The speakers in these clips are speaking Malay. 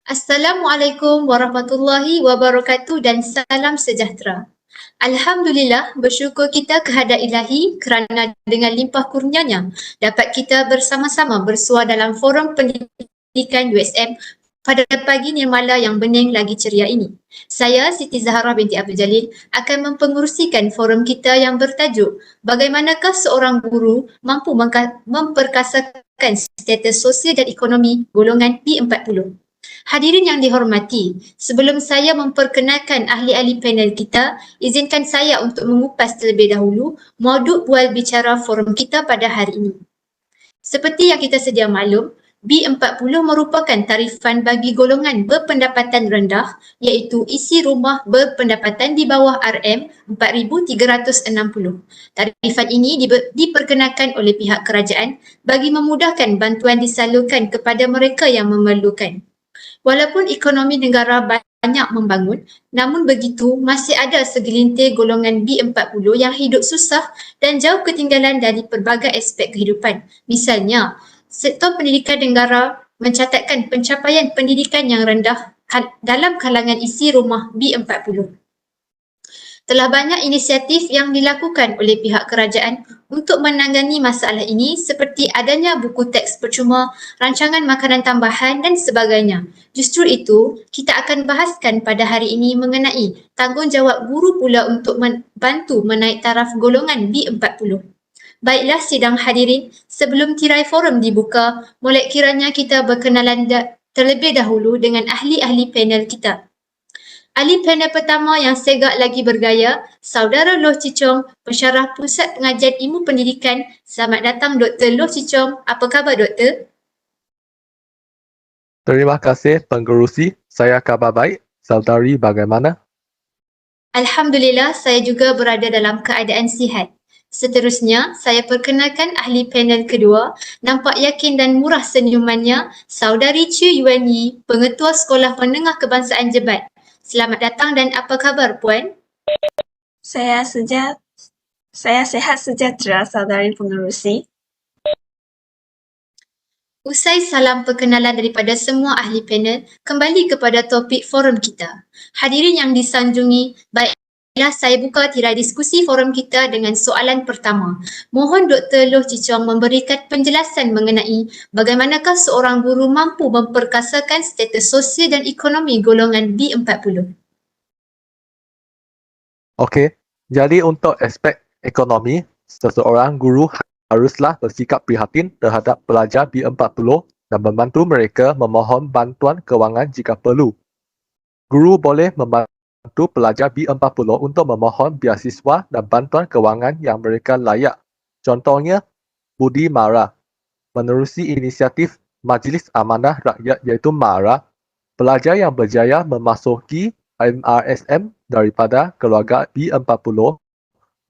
Assalamualaikum warahmatullahi wabarakatuh dan salam sejahtera. Alhamdulillah, bersyukur kita kehadrat Ilahi kerana dengan limpah kurnianya dapat kita bersama-sama bersua dalam forum pendidikan USM pada pagi nirmala yang bening lagi ceria ini. Saya Siti Zahra binti Abdul Jalil akan mempengerusikan forum kita yang bertajuk Bagaimanakah seorang guru mampu memperkasakan status sosial dan ekonomi golongan B40. Hadirin yang dihormati, sebelum saya memperkenalkan ahli-ahli panel kita, izinkan saya untuk mengupas terlebih dahulu modul bual bicara forum kita pada hari ini. Seperti yang kita sedia maklum, B40 merupakan tarifan bagi golongan berpendapatan rendah iaitu isi rumah berpendapatan di bawah RM4,360. Tarifan ini diperkenalkan oleh pihak kerajaan bagi memudahkan bantuan disalurkan kepada mereka yang memerlukan. Walaupun ekonomi negara banyak membangun, namun begitu masih ada segelintir golongan B40 yang hidup susah dan jauh ketinggalan dari pelbagai aspek kehidupan. Misalnya, sektor pendidikan negara mencatatkan pencapaian pendidikan yang rendah dalam kalangan isi rumah B40. Telah banyak inisiatif yang dilakukan oleh pihak kerajaan untuk menangani masalah ini seperti adanya buku teks percuma, rancangan makanan tambahan dan sebagainya. Justru itu, kita akan bahaskan pada hari ini mengenai tanggungjawab guru pula untuk membantu menaik taraf golongan B40. Baiklah sidang hadirin, sebelum tirai forum dibuka, molek kiranya kita berkenalan terlebih dahulu dengan ahli-ahli panel kita. Ahli panel pertama yang segak lagi bergaya, Saudara Loh Cicong, pensyarah Pusat Pengajian Ilmu Pendidikan. Selamat datang Dr. Loh Cicong. Apa khabar Doktor? Terima kasih pengerusi. Saya khabar baik. Saudari bagaimana? Alhamdulillah, saya juga berada dalam keadaan sihat. Seterusnya, saya perkenalkan ahli panel kedua, nampak yakin dan murah senyumannya, Saudari Chu Yuan Yi, Pengetua Sekolah Menengah Kebangsaan Jebat. Selamat datang dan apa khabar Puan? Saya sehat sejahtera, saudari pengerusi. Usai salam perkenalan daripada semua ahli panel, kembali kepada topik forum kita. Hadirin yang disanjungi, baiklah saya buka tirai diskusi forum kita dengan soalan pertama. Mohon Dr. Loh Cicong memberikan penjelasan mengenai bagaimanakah seorang guru mampu memperkasakan status sosial dan ekonomi golongan B40. Okey, jadi untuk aspek ekonomi, seseorang guru haruslah bersikap prihatin terhadap pelajar B40 dan membantu mereka memohon bantuan kewangan jika perlu. Guru boleh membantu pelajar B40 untuk memohon beasiswa dan bantuan kewangan yang mereka layak. Contohnya, Budi Mara. Menerusi inisiatif Majlis Amanah Rakyat iaitu MARA, pelajar yang berjaya memasuki MRSM daripada keluarga B40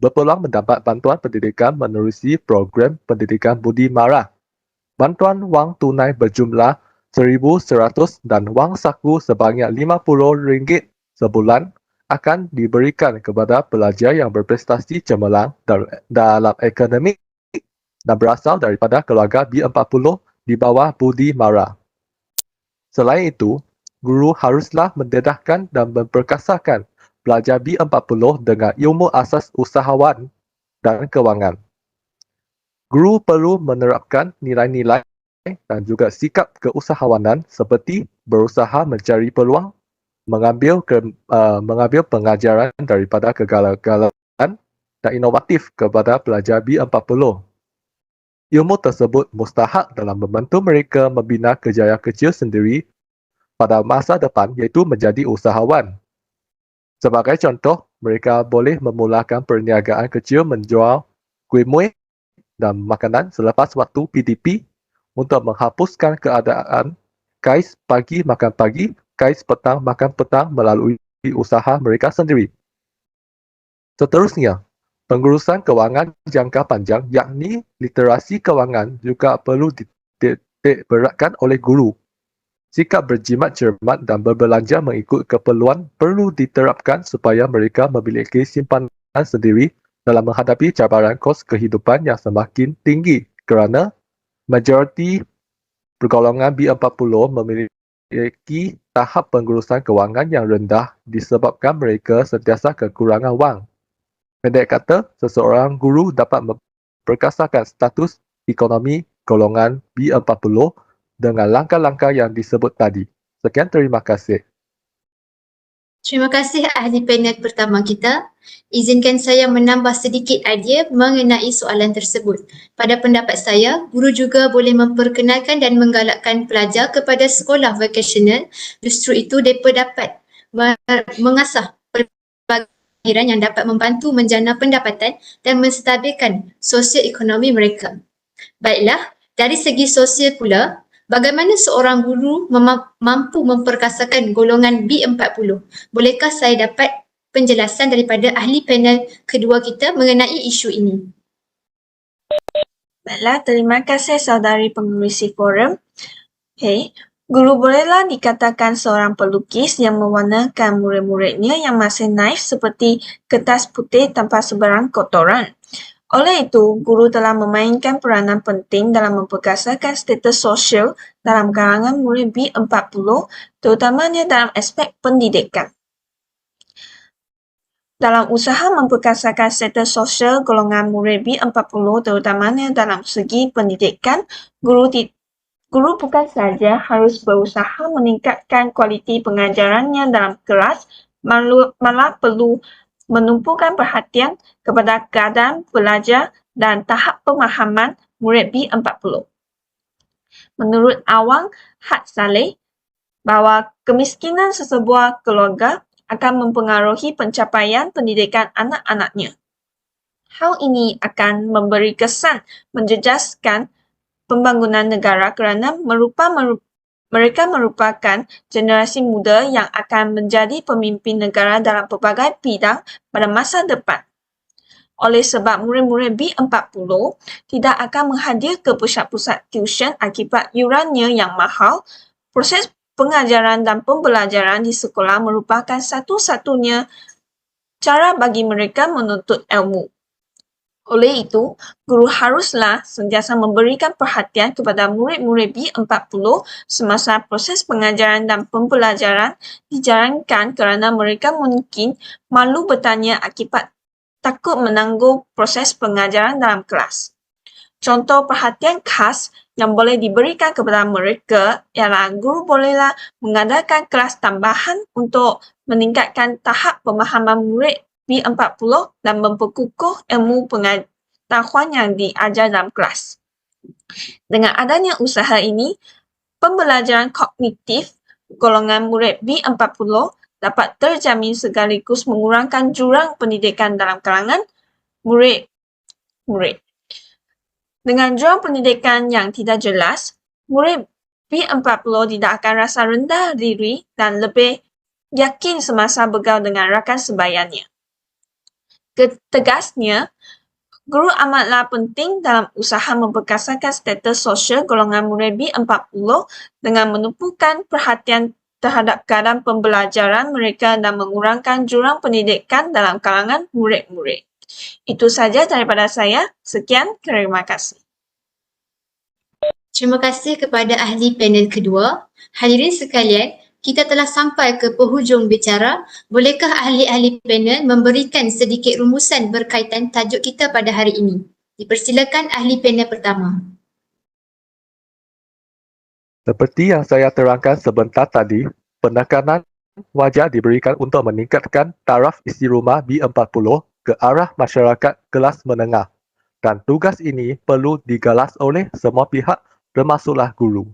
berpeluang mendapat bantuan pendidikan menerusi program pendidikan Budi Mara. Bantuan wang tunai berjumlah RM1,100 dan wang saku sebanyak RM50 sebulan akan diberikan kepada pelajar yang berprestasi cemerlang dalam akademik dan berasal daripada keluarga B40 di bawah Budi Mara. Selain itu, guru haruslah mendedahkan dan memperkasakan pelajar B40 dengan ilmu asas usahawan dan kewangan. Guru perlu menerapkan nilai-nilai dan juga sikap keusahawanan seperti berusaha mencari peluang, mengambil pengajaran daripada kegagalan dan inovatif kepada pelajar B40. Ilmu tersebut mustahak dalam membantu mereka membina kerjaya kecil sendiri pada masa depan iaitu menjadi usahawan. Sebagai contoh, mereka boleh memulakan perniagaan kecil menjual kuih muih dan makanan selepas waktu PDP untuk menghapuskan keadaan kais pagi makan pagi, kais petang makan petang melalui usaha mereka sendiri. Seterusnya, pengurusan kewangan jangka panjang yakni literasi kewangan juga perlu dititik beratkan oleh guru. Sikap berjimat cermat dan berbelanja mengikut keperluan perlu diterapkan supaya mereka memiliki simpanan sendiri dalam menghadapi cabaran kos kehidupan yang semakin tinggi kerana majoriti pergolongan B40 memiliki memiliki tahap pengurusan kewangan yang rendah disebabkan mereka sentiasa kekurangan wang. Pendek kata, seseorang guru dapat memperkasakan status ekonomi golongan B40 dengan langkah-langkah yang disebut tadi. Sekian, terima kasih. Terima kasih ahli panel pertama kita. Izinkan saya menambah sedikit idea mengenai soalan tersebut. Pada pendapat saya, guru juga boleh memperkenalkan dan menggalakkan pelajar kepada sekolah vocational. Justru itu, mereka dapat mengasah pelbagai yang dapat membantu menjana pendapatan dan menstabilkan sosio-ekonomi mereka. Baiklah, dari segi sosial pula, bagaimana seorang guru mampu memperkasakan golongan B40? Bolehkah saya dapat penjelasan daripada ahli panel kedua kita mengenai isu ini? Baiklah, terima kasih saudari pengerusi forum. Guru bolehlah dikatakan seorang pelukis yang mewarnakan murid-muridnya yang masih naif seperti kertas putih tanpa sebarang kotoran. Oleh itu, guru telah memainkan peranan penting dalam memperkasakan status sosial dalam kalangan murid B40, terutamanya dalam aspek pendidikan. Dalam usaha memperkasakan status sosial golongan murid B40, terutamanya dalam segi pendidikan, guru bukan sahaja harus berusaha meningkatkan kualiti pengajarannya dalam kelas, malah perlu menumpukan perhatian kepada keadaan belajar dan tahap pemahaman murid B40. Menurut Awang Had Saleh, bahawa kemiskinan sesebuah keluarga akan mempengaruhi pencapaian pendidikan anak-anaknya. Hal ini akan memberi kesan menjejaskan pembangunan negara kerana mereka merupakan generasi muda yang akan menjadi pemimpin negara dalam pelbagai bidang pada masa depan. Oleh sebab murid-murid B40 tidak akan menghadir ke pusat-pusat tuition akibat yurannya yang mahal, proses pengajaran dan pembelajaran di sekolah merupakan satu-satunya cara bagi mereka menuntut ilmu. Oleh itu, guru haruslah sentiasa memberikan perhatian kepada murid-murid B40 semasa proses pengajaran dan pembelajaran dijalankan kerana mereka mungkin malu bertanya akibat takut menangguh proses pengajaran dalam kelas. Contoh perhatian khas yang boleh diberikan kepada mereka ialah guru bolehlah mengadakan kelas tambahan untuk meningkatkan tahap pemahaman murid B40 dan memperkukuh ilmu pengetahuan yang diajar dalam kelas. Dengan adanya usaha ini, pembelajaran kognitif golongan murid B40 dapat terjamin sekaligus mengurangkan jurang pendidikan dalam kalangan murid-murid. Dengan jurang pendidikan yang tidak jelas, murid B40 tidak akan rasa rendah diri dan lebih yakin semasa bergaul dengan rakan sebayanya. Tegasnya, guru amatlah penting dalam usaha memperkasakan status sosial golongan murid B40 dengan menumpukan perhatian terhadap keadaan pembelajaran mereka dan mengurangkan jurang pendidikan dalam kalangan murid-murid. Itu saja daripada saya. Sekian, terima kasih. Terima kasih kepada ahli panel kedua. Hadirin sekalian, kita telah sampai ke penghujung bicara. Bolehkah ahli-ahli panel memberikan sedikit rumusan berkaitan tajuk kita pada hari ini? Dipersilakan ahli panel pertama. Seperti yang saya terangkan sebentar tadi, penekanan wajar diberikan untuk meningkatkan taraf isi rumah B40 ke arah masyarakat kelas menengah dan tugas ini perlu digalas oleh semua pihak termasuklah guru.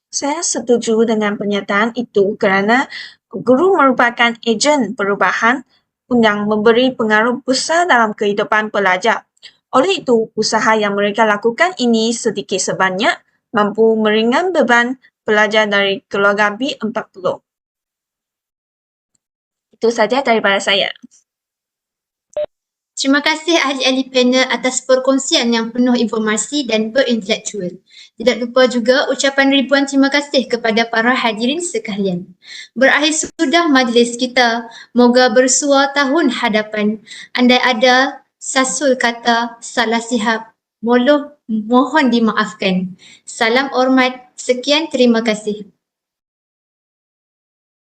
Saya setuju dengan pernyataan itu kerana guru merupakan ejen perubahan yang memberi pengaruh besar dalam kehidupan pelajar. Oleh itu, usaha yang mereka lakukan ini sedikit sebanyak mampu meringan beban pelajar dari keluarga B40. Itu saja daripada saya. Terima kasih ahli-ahli panel atas perkongsian yang penuh informasi dan berintelektual. Tidak lupa juga ucapan ribuan terima kasih kepada para hadirin sekalian. Berakhir sudah majlis kita. Moga bersua tahun hadapan. Andai ada sasul kata salah sihab, mohon dimaafkan. Salam hormat. Sekian, terima kasih.